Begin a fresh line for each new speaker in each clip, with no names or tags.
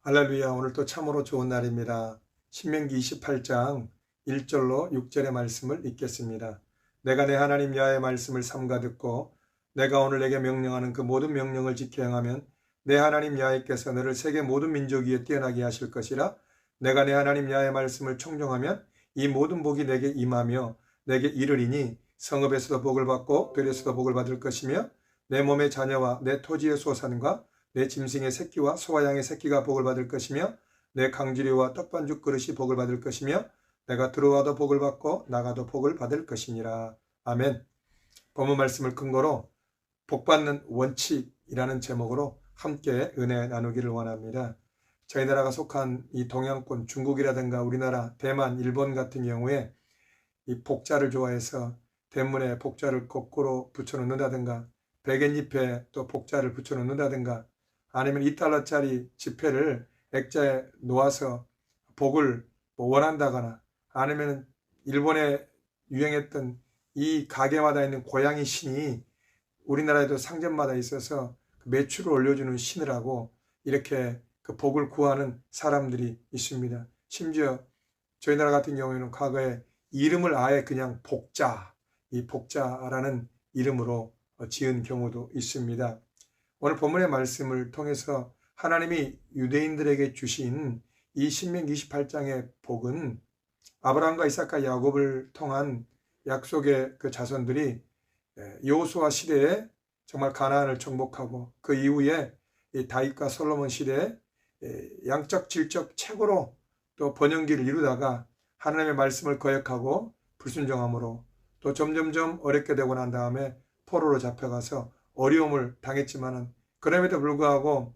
할렐루야. 오늘 또 참으로 좋은 날입니다. 신명기 28장 1절로 6절의 말씀을 읽겠습니다. 내가 내 하나님 야훼의 말씀을 삼가 듣고 내가 오늘 내게 명령하는 그 모든 명령을 지켜 행하면 내 하나님 야훼께서 너를 세계 모든 민족 위에 뛰어나게 하실 것이라. 내가 내 하나님 야훼의 말씀을 청종하면 이 모든 복이 내게 임하며 내게 이르리니 성읍에서도 복을 받고 들에서도 복을 받을 것이며 내 몸의 자녀와 내 토지의 소산과 내 짐승의 새끼와 소와 양의 새끼가 복을 받을 것이며 내 강주리와 떡반죽 그릇이 복을 받을 것이며 내가 들어와도 복을 받고 나가도 복을 받을 것이니라. 아멘. 본문 말씀을 근거로 복받는 원칙이라는 제목으로 함께 은혜 나누기를 원합니다. 저희 나라가 속한 이 동양권 중국이라든가 우리나라 대만 일본 같은 경우에 이 복자를 좋아해서 대문에 복자를 거꾸로 붙여놓는다든가 백엔잎에 또 복자를 붙여놓는다든가 아니면 2달러짜리 지폐를 액자에 놓아서 복을 원한다거나 아니면 일본에 유행했던 이 가게마다 있는 고양이 신이 우리나라에도 상점마다 있어서 매출을 올려주는 신이라고 이렇게 그 복을 구하는 사람들이 있습니다. 심지어 저희 나라 같은 경우에는 과거에 이름을 아예 그냥 복자, 이 복자라는 이름으로 지은 경우도 있습니다. 오늘 본문의 말씀을 통해서 하나님이 유대인들에게 주신 이 신명기 28장의 복은 아브라함과 이삭과 야곱을 통한 약속의 그 자손들이 여호수아 시대에 정말 가나안을 정복하고 그 이후에 다윗과 솔로몬 시대에 양적 질적 최고로 또 번영기를 이루다가 하나님의 말씀을 거역하고 불순종함으로 또 점점점 어렵게 되고 난 다음에 포로로 잡혀가서 어려움을 당했지만은 그럼에도 불구하고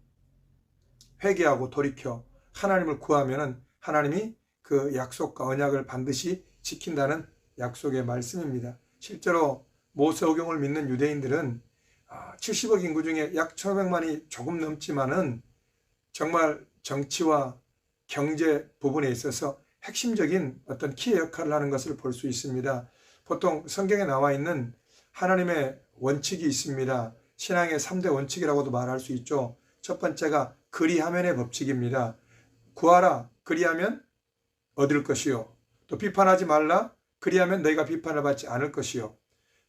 회개하고 돌이켜 하나님을 구하면은 하나님이 그 약속과 언약을 반드시 지킨다는 약속의 말씀입니다. 실제로 모세오경을 믿는 유대인들은 70억 인구 중에 약 1,500만이 조금 넘지만은 정말 정치와 경제 부분에 있어서 핵심적인 어떤 키의 역할을 하는 것을 볼 수 있습니다. 보통 성경에 나와 있는 하나님의 원칙이 있습니다. 신앙의 3대 원칙이라고도 말할 수 있죠. 첫 번째가 그리하면의 법칙입니다. 구하라, 그리하면 얻을 것이요. 또 비판하지 말라, 그리하면 너희가 비판을 받지 않을 것이요.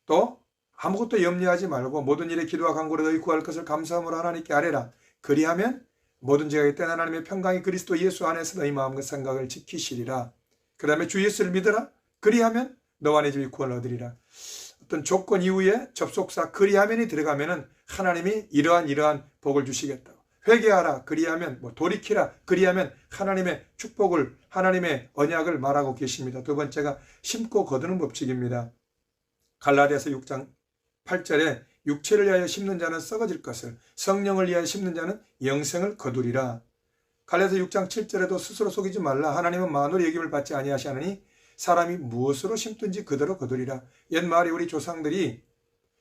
또 아무것도 염려하지 말고 모든 일에 기도와 간구로 너희 구할 것을 감사함으로 하나님께 아뢰라. 그리하면 모든 죄가 있던 하나님의 평강이 그리스도 예수 안에서 너희 마음과 생각을 지키시리라. 그 다음에 주 예수를 믿으라. 그리하면 너와 내 집이 구원을 얻으리라. 어떤 조건 이후에 접속사 그리하면이 들어가면은 하나님이 이러한 복을 주시겠다고. 회개하라 그리하면 돌이키라 그리하면 하나님의 축복을 하나님의 언약을 말하고 계십니다. 두 번째가 심고 거두는 법칙입니다. 갈라디아서 6장 8절에 육체를 위하여 심는 자는 썩어질 것을 성령을 위하여 심는 자는 영생을 거두리라. 갈라디아서 6장 7절에도 스스로 속이지 말라. 하나님은 만물의 여김을 받지 아니하시느니 사람이 무엇으로 심든지 그대로 거두리라. 옛말에 우리 조상들이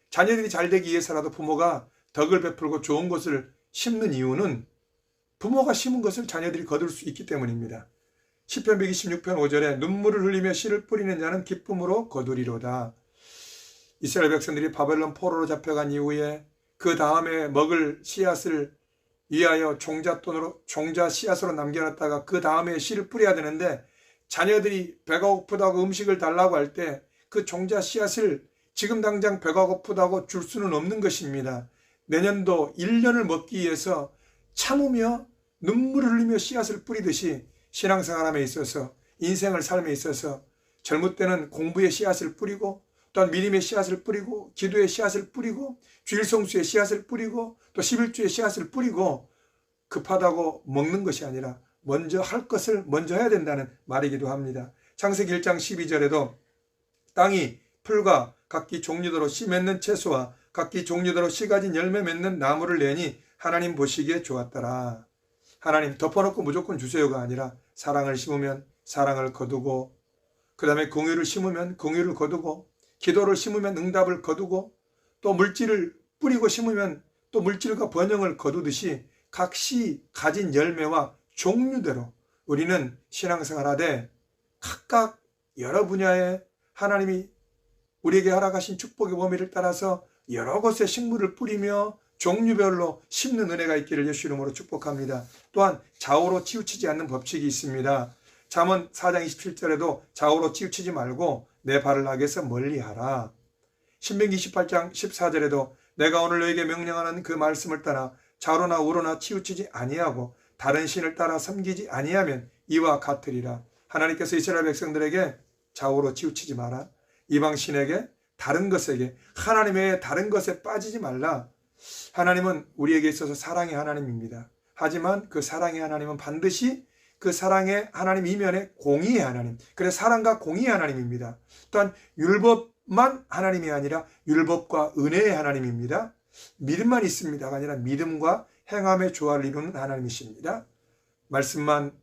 자녀들이 잘 되기 위해서라도 부모가 덕을 베풀고 좋은 것을 심는 이유는 부모가 심은 것을 자녀들이 거둘 수 있기 때문입니다. 시편 126편 5절에 눈물을 흘리며 씨를 뿌리는 자는 기쁨으로 거두리로다. 이스라엘 백성들이 바벨론 포로로 잡혀간 이후에 그 다음에 먹을 씨앗을 위하여 종자 씨앗으로 남겨놨다가 그 다음에 씨를 뿌려야 되는데 자녀들이 배가 고프다고 음식을 달라고 할 때 그 종자 씨앗을 지금 당장 배가 고프다고 줄 수는 없는 것입니다. 내년도 1년을 먹기 위해서 참으며 눈물을 흘리며 씨앗을 뿌리듯이 신앙생활함에 있어서 인생을 삶에 있어서 젊을 때는 공부의 씨앗을 뿌리고 또한 믿음의 씨앗을 뿌리고 기도의 씨앗을 뿌리고 주일성수의 씨앗을 뿌리고 또 11주의 씨앗을 뿌리고 급하다고 먹는 것이 아니라 먼저 할 것을 먼저 해야 된다는 말이기도 합니다. 창세기 1장 12절에도 땅이 풀과 각기 종류대로 씨 맺는 채소와 각기 종류대로 씨 가진 열매 맺는 나무를 내니 하나님 보시기에 좋았더라. 하나님 덮어놓고 무조건 주세요가 아니라 사랑을 심으면 사랑을 거두고 그 다음에 긍휼을 심으면 긍휼을 거두고 기도를 심으면 응답을 거두고 또 물질을 뿌리고 심으면 또 물질과 번영을 거두듯이 각 씨 가진 열매와 종류대로 우리는 신앙생활하되 각각 여러 분야에 하나님이 우리에게 허락하신 축복의 범위를 따라서 여러 곳에 식물을 뿌리며 종류별로 심는 은혜가 있기를 예수 이름으로 축복합니다. 또한 좌우로 치우치지 않는 법칙이 있습니다. 잠언 4장 27절에도 좌우로 치우치지 말고 내 발을 악에서 멀리하라. 신명기 28장 14절에도 내가 오늘 너에게 명령하는 그 말씀을 따라 좌우로나 우로나 치우치지 아니하고 다른 신을 따라 섬기지 아니하면 이와 같으리라. 하나님께서 이스라엘 백성들에게 좌우로 치우치지 마라. 이방 신에게 다른 것에게 하나님 외에 다른 것에 빠지지 말라. 하나님은 우리에게 있어서 사랑의 하나님입니다. 하지만 그 사랑의 하나님은 반드시 그 사랑의 하나님 이면에 공의의 하나님, 그래서 사랑과 공의의 하나님입니다. 또한 율법만 하나님이 아니라 율법과 은혜의 하나님입니다. 믿음만 있습니다가 아니라 믿음과 행함의 조화를 이루는 하나님이십니다. 말씀만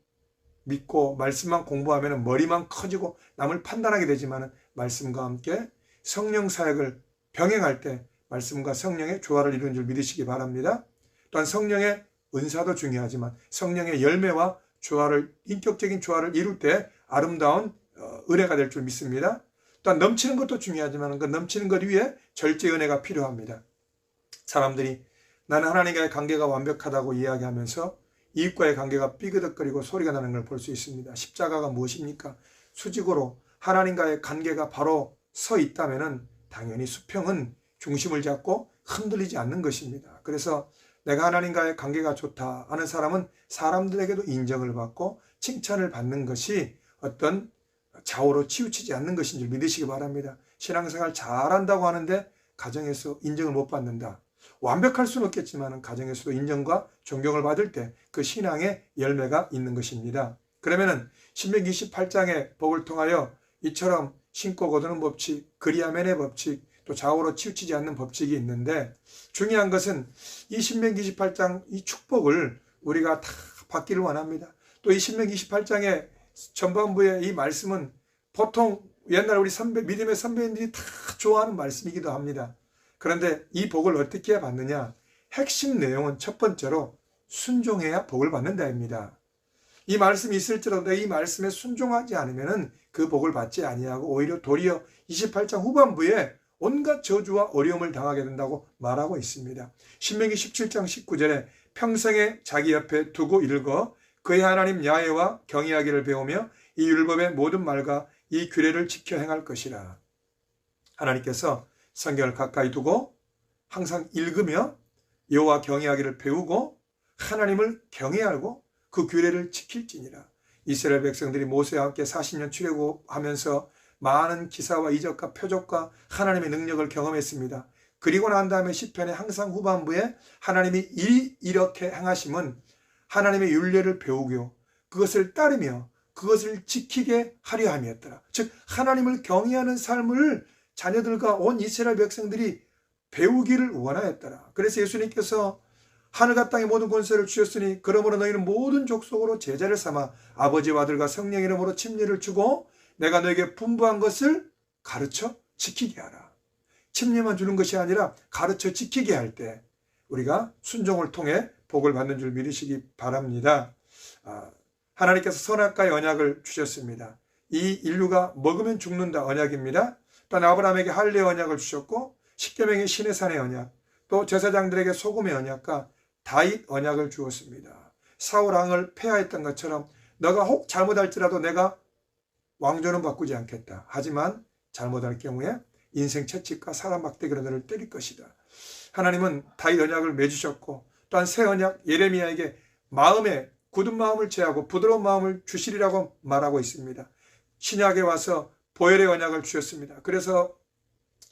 믿고 말씀만 공부하면 머리만 커지고 남을 판단하게 되지만 말씀과 함께 성령 사역을 병행할 때 말씀과 성령의 조화를 이루는 줄 믿으시기 바랍니다. 또한 성령의 은사도 중요하지만 성령의 열매와 조화를, 인격적인 조화를 이룰 때 아름다운 은혜가 될 줄 믿습니다. 또한 넘치는 것도 중요하지만 그 넘치는 것 위에 절제 은혜가 필요합니다. 사람들이 나는 하나님과의 관계가 완벽하다고 이야기하면서 이웃과의 관계가 삐그덕거리고 소리가 나는 걸 볼 수 있습니다. 십자가가 무엇입니까? 수직으로 하나님과의 관계가 바로 서 있다면 당연히 수평은 중심을 잡고 흔들리지 않는 것입니다. 그래서 내가 하나님과의 관계가 좋다 하는 사람은 사람들에게도 인정을 받고 칭찬을 받는 것이 어떤 좌우로 치우치지 않는 것인 줄 믿으시기 바랍니다. 신앙생활 잘한다고 하는데 가정에서 인정을 못 받는다. 완벽할 수는 없겠지만 가정에서도 인정과 존경을 받을 때 그 신앙의 열매가 있는 것입니다. 그러면은 신명기 28장의 복을 통하여 이처럼 신고 거두는 법칙, 그리하면의 법칙, 또 좌우로 치우치지 않는 법칙이 있는데 중요한 것은 이 신명기 28장 이 축복을 우리가 다 받기를 원합니다. 또 이 신명기 28장의 전반부의 이 말씀은 보통 옛날 우리 믿음의 선배님들이 다 좋아하는 말씀이기도 합니다. 그런데 이 복을 어떻게 받느냐? 핵심 내용은 첫 번째로 순종해야 복을 받는다입니다. 이 말씀이 있을지라도 이 말씀에 순종하지 않으면 그 복을 받지 아니하고 오히려 도리어 28장 후반부에 온갖 저주와 어려움을 당하게 된다고 말하고 있습니다. 신명기 17장 19절에 평생에 자기 옆에 두고 읽어 그의 하나님 야훼와 경외하기를 배우며 이 율법의 모든 말과 이 규례를 지켜 행할 것이라. 하나님께서 성경을 가까이 두고 항상 읽으며 여호와 경외하기를 배우고 하나님을 경외하고 그 규례를 지킬지니라. 이스라엘 백성들이 모세와 함께 40년 출애굽하면서 많은 기사와 이적과 표적과 하나님의 능력을 경험했습니다. 그리고 난 다음에 시편의 항상 후반부에 하나님이 이렇게 행하심은 하나님의 율례를 배우고 그것을 따르며 그것을 지키게 하려 함이었더라. 즉 하나님을 경외하는 삶을 자녀들과 온 이스라엘 백성들이 배우기를 원하였더라. 그래서 예수님께서 하늘과 땅의 모든 권세를 주셨으니 그러므로 너희는 모든 족속으로 제자를 삼아 아버지와 아들과 성령 이름으로 침례를 주고 내가 너에게 분부한 것을 가르쳐 지키게 하라. 침례만 주는 것이 아니라 가르쳐 지키게 할 때 우리가 순종을 통해 복을 받는 줄 믿으시기 바랍니다. 하나님께서 선악과의 언약을 주셨습니다. 이 인류가 먹으면 죽는다 언약입니다. 또한 아브라함에게 할례 언약을 주셨고 십계명의 신의 산의 언약, 또 제사장들에게 소금의 언약과 다윗 언약을 주었습니다. 사울 왕을 폐하했던 것처럼 너가 혹 잘못할지라도 내가 왕조는 바꾸지 않겠다. 하지만 잘못할 경우에 인생 채찍과 사람 막대기로 너를 때릴 것이다. 하나님은 다윗 언약을 맺으셨고 또한 새 언약 예레미야에게 마음에 굳은 마음을 제하고 부드러운 마음을 주시리라고 말하고 있습니다. 신약에 와서 보혈의 언약을 주셨습니다. 그래서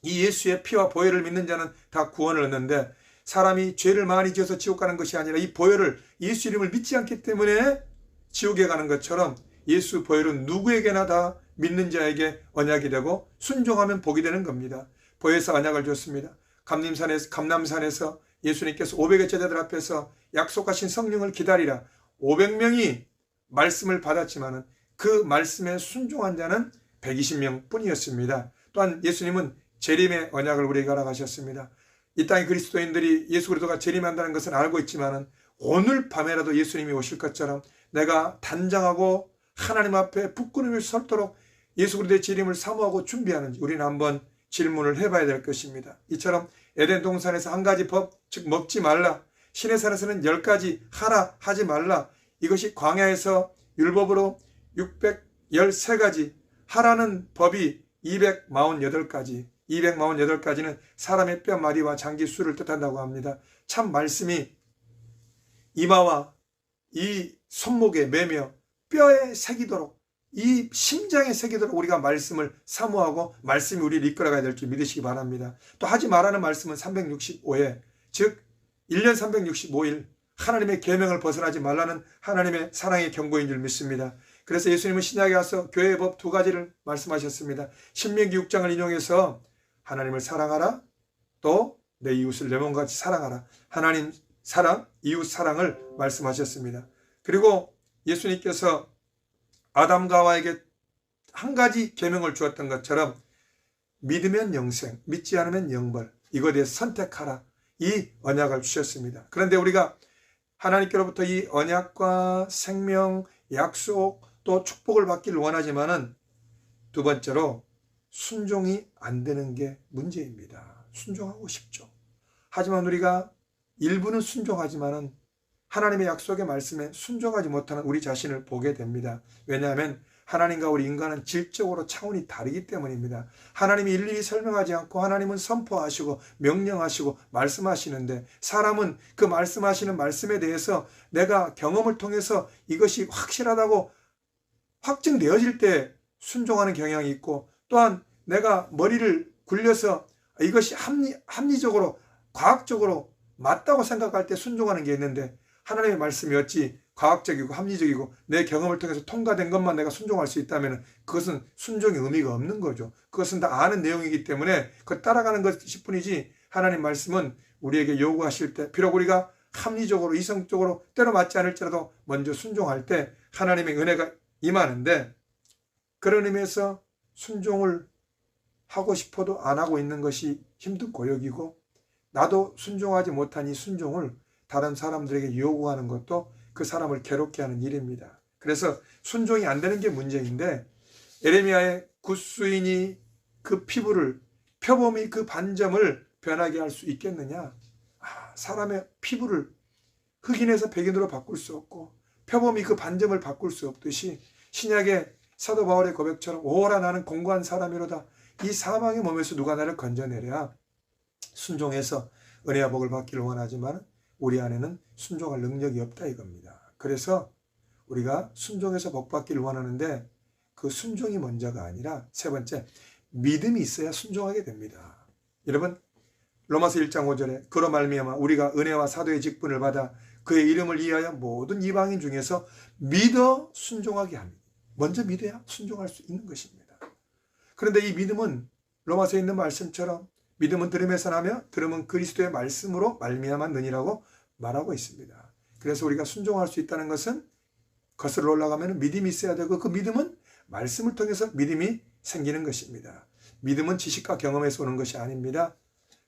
이 예수의 피와 보혈을 믿는 자는 다 구원을 얻는데 사람이 죄를 많이 지어서 지옥 가는 것이 아니라 이 보혈을 예수 이름을 믿지 않기 때문에 지옥에 가는 것처럼 예수 보혈은 누구에게나 다 믿는 자에게 언약이 되고 순종하면 복이 되는 겁니다. 보혜사 언약을 줬습니다. 감남산에서 예수님께서 500의 제자들 앞에서 약속하신 성령을 기다리라. 500명이 말씀을 받았지만 그 말씀에 순종한 자는 120명 뿐이었습니다. 또한 예수님은 재림의 언약을 우리에게 허락하셨습니다. 이 땅의 그리스도인들이 예수 그리스도가 재림한다는 것은 알고 있지만 오늘 밤에라도 예수님이 오실 것처럼 내가 단장하고 하나님 앞에 굳건히 설도록 예수 그리스도의 재림을 사모하고 준비하는지 우리는 한번 질문을 해봐야 될 것입니다. 이처럼 에덴 동산에서 한 가지 법, 즉 먹지 말라, 신의 산에서는 10가지 하라, 하지 말라, 이것이 광야에서 율법으로 613가지, 하라는 법이 248가지, 248가지는 사람의 뼈 마디와 장기 수를 뜻한다고 합니다. 참 말씀이 이마와 이 손목에 매며 뼈에 새기도록, 이 심장에 새기도록 우리가 말씀을 사모하고 말씀이 우리를 이끌어가야 될 줄 믿으시기 바랍니다. 또 하지 말라는 말씀은 365회, 즉 1년 365일 하나님의 계명을 벗어나지 말라는 하나님의 사랑의 경고인 줄 믿습니다. 그래서 예수님은 신약에 와서 교회의 법 2가지를 말씀하셨습니다. 신명기 6장을 인용해서 하나님을 사랑하라, 또 내 이웃을 내 몸같이 사랑하라. 하나님 사랑, 이웃 사랑을 말씀하셨습니다. 그리고 예수님께서 아담과 하와에게 한 가지 계명을 주었던 것처럼 믿으면 영생, 믿지 않으면 영벌, 이거에 대해 선택하라, 이 언약을 주셨습니다. 그런데 우리가 하나님께로부터 이 언약과 생명, 약속, 또 축복을 받기를 원하지만은 두 번째로 순종이 안 되는 게 문제입니다. 순종하고 싶죠. 하지만 우리가 일부는 순종하지만은 하나님의 약속의 말씀에 순종하지 못하는 우리 자신을 보게 됩니다. 왜냐하면 하나님과 우리 인간은 질적으로 차원이 다르기 때문입니다. 하나님이 일일이 설명하지 않고 하나님은 선포하시고 명령하시고 말씀하시는데, 사람은 그 말씀하시는 말씀에 대해서 내가 경험을 통해서 이것이 확실하다고 확증되어질 때 순종하는 경향이 있고, 또한 내가 머리를 굴려서 이것이 합리적으로 과학적으로 맞다고 생각할 때 순종하는 게 있는데, 하나님의 말씀이 어찌 과학적이고 합리적이고 내 경험을 통해서 통과된 것만 내가 순종할 수 있다면 그것은 순종의 의미가 없는 거죠. 그것은 다 아는 내용이기 때문에 그걸 따라가는 것일 뿐이지, 하나님 말씀은 우리에게 요구하실 때 비록 우리가 합리적으로 이성적으로 때로 맞지 않을지라도 먼저 순종할 때 하나님의 은혜가 임하는데, 그런 의미에서 순종을 하고 싶어도 안 하고 있는 것이 힘든 고역이고, 나도 순종하지 못한 이 순종을 다른 사람들에게 요구하는 것도 그 사람을 괴롭게 하는 일입니다. 그래서 순종이 안 되는 게 문제인데, 에레미야의 굿수인이 그 피부를, 표범이 그 반점을 변하게 할 수 있겠느냐? 사람의 피부를 흑인에서 백인으로 바꿀 수 없고 표범이 그 반점을 바꿀 수 없듯이 신약의 사도 바울의 고백처럼 오라 나는 공고한 사람이로다, 이 사망의 몸에서 누가 나를 건져내랴. 순종해서 은혜와 복을 받기를 원하지만 우리 안에는 순종할 능력이 없다 이겁니다. 그래서 우리가 순종해서 복 받기를 원하는데 그 순종이 먼저가 아니라 세 번째, 믿음이 있어야 순종하게 됩니다. 여러분, 로마서 1장 5절에 그로 말미암아 우리가 은혜와 사도의 직분을 받아 그의 이름을 이하여 모든 이방인 중에서 믿어 순종하게 합니다. 먼저 믿어야 순종할 수 있는 것입니다. 그런데 이 믿음은 로마서에 있는 말씀처럼 믿음은 들음에서 나며 들음은 그리스도의 말씀으로 말미암았느니라고 말하고 있습니다. 그래서 우리가 순종할 수 있다는 것은 거슬러 올라가면 믿음이 있어야 되고, 그 믿음은 말씀을 통해서 믿음이 생기는 것입니다. 믿음은 지식과 경험에서 오는 것이 아닙니다.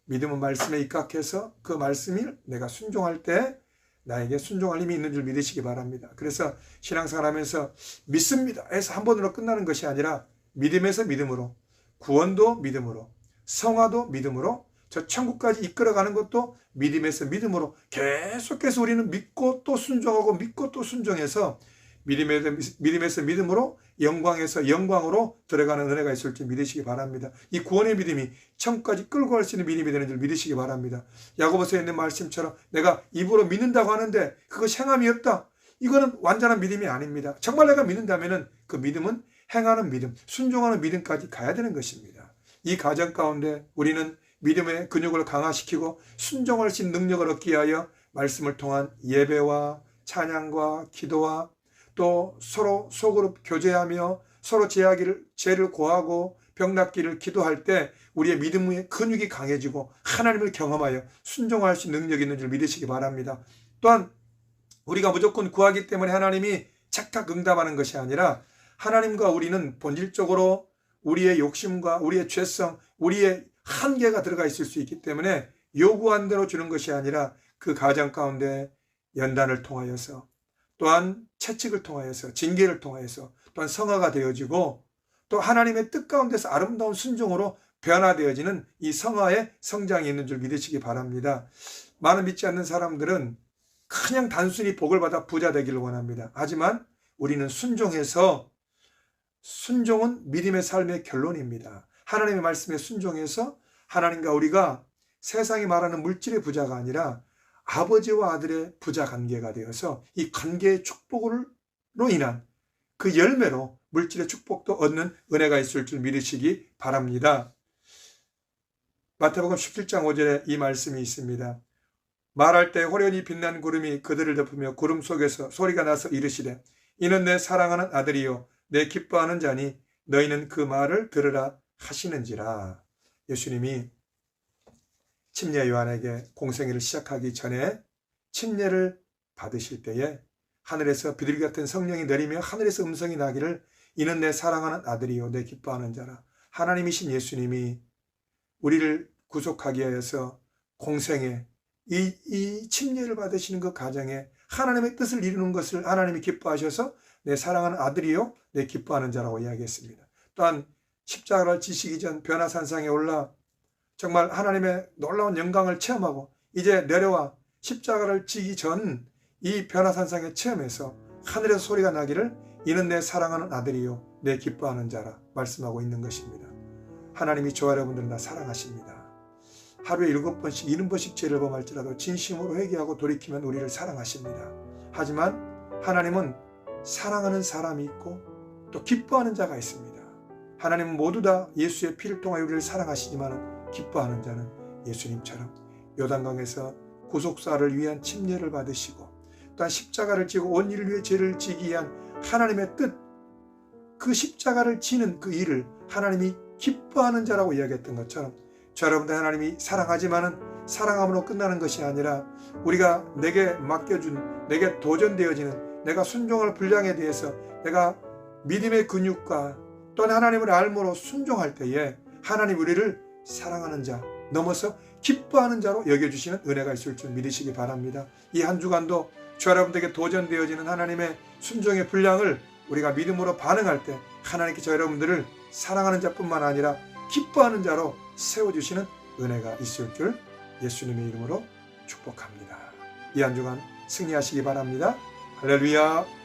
믿음은 말씀에 입각해서 그 말씀이 내가 순종할 때 나에게 순종할 힘이 있는 줄 믿으시기 바랍니다. 그래서 신앙생활하면서 믿습니다 해서 한 번으로 끝나는 것이 아니라 믿음에서 믿음으로, 구원도 믿음으로, 성화도 믿음으로, 저 천국까지 이끌어가는 것도 믿음에서 믿음으로 계속해서 우리는 믿고 또 순종하고 믿고 또 순종해서 믿음에서 믿음으로, 영광에서 영광으로 들어가는 은혜가 있을 줄 믿으시기 바랍니다. 이 구원의 믿음이 천국까지 끌고 갈 수 있는 믿음이 되는 줄 믿으시기 바랍니다. 야고보서에 있는 말씀처럼 내가 입으로 믿는다고 하는데 그것이 행함이 없다, 이거는 완전한 믿음이 아닙니다. 정말 내가 믿는다면 그 믿음은 행하는 믿음, 순종하는 믿음까지 가야 되는 것입니다. 이 과정 가운데 우리는 믿음의 근육을 강화시키고 순종할 수 있는 능력을 얻기 위하여 말씀을 통한 예배와 찬양과 기도와 또 서로 속으로 교제하며 서로 죄를 고하고 병 낫기를 기도할 때 우리의 믿음의 근육이 강해지고 하나님을 경험하여 순종할 수 있는 능력이 있는 줄 믿으시기 바랍니다. 또한 우리가 무조건 구하기 때문에 하나님이 착각 응답하는 것이 아니라 하나님과 우리는 본질적으로 우리의 욕심과 우리의 죄성, 우리의 한계가 들어가 있을 수 있기 때문에 요구한 대로 주는 것이 아니라 그 과정 가운데 연단을 통하여서, 또한 채찍을 통하여서, 징계를 통하여서, 또한 성화가 되어지고 또 하나님의 뜻 가운데서 아름다운 순종으로 변화되어지는 이 성화의 성장이 있는 줄 믿으시기 바랍니다. 많은 믿지 않는 사람들은 그냥 단순히 복을 받아 부자 되기를 원합니다. 하지만 우리는 순종은 믿음의 삶의 결론입니다. 하나님의 말씀에 순종해서 하나님과 우리가 세상이 말하는 물질의 부자가 아니라 아버지와 아들의 부자 관계가 되어서 이 관계의 축복으로 인한 그 열매로 물질의 축복도 얻는 은혜가 있을 줄 믿으시기 바랍니다. 마태복음 17장 5절에 이 말씀이 있습니다. 말할 때 호련히 빛난 구름이 그들을 덮으며 구름 속에서 소리가 나서 이르시되 이는 내 사랑하는 아들이요 내 기뻐하는 자니 너희는 그 말을 들으라 하시는지라. 예수님이 침례 요한에게 공생애를 시작하기 전에 침례를 받으실 때에 하늘에서 비둘기 같은 성령이 내리며 하늘에서 음성이 나기를 이는 내 사랑하는 아들이요 내 기뻐하는 자라. 하나님이신 예수님이 우리를 구속하기 위해서 공생애 이 침례를 받으시는 그 가정에 하나님의 뜻을 이루는 것을 하나님이 기뻐하셔서 내 사랑하는 아들이요 내 기뻐하는 자라고 이야기했습니다. 또한 십자가를 지시기 전 변화산상에 올라 정말 하나님의 놀라운 영광을 체험하고 이제 내려와 십자가를 지기 전 이 변화산상에 체험해서 하늘에서 소리가 나기를 이는 내 사랑하는 아들이요 내 기뻐하는 자라 말씀하고 있는 것입니다. 하나님이 저와 여러분들을 다 사랑하십니다. 하루에 7번씩 70번씩 죄를 범할지라도 진심으로 회개하고 돌이키면 우리를 사랑하십니다. 하지만 하나님은 사랑하는 사람이 있고 또 기뻐하는 자가 있습니다. 하나님은 모두 다 예수의 피를 통하여 우리를 사랑하시지만 기뻐하는 자는 예수님처럼 요단강에서 구속사를 위한 침례를 받으시고 또한 십자가를 지고 온 인을 위해 죄를 지기 위한 하나님의 뜻, 그 십자가를 지는 그 일을 하나님이 기뻐하는 자라고 이야기했던 것처럼 저 여러분들 하나님이 사랑하지만은 사랑함으로 끝나는 것이 아니라 우리가 내게 맡겨준, 내게 도전되어지는 내가 순종할 분량에 대해서 내가 믿음의 근육과 또한 하나님을 알므로 순종할 때에 하나님 우리를 사랑하는 자 넘어서 기뻐하는 자로 여겨주시는 은혜가 있을 줄 믿으시기 바랍니다. 이 한 주간도 저 여러분들에게 도전되어지는 하나님의 순종의 분량을 우리가 믿음으로 반응할 때 하나님께 저 여러분들을 사랑하는 자뿐만 아니라 기뻐하는 자로 세워주시는 은혜가 있을 줄 예수님의 이름으로 축복합니다. 이 한 주간 승리하시기 바랍니다. 할렐루야.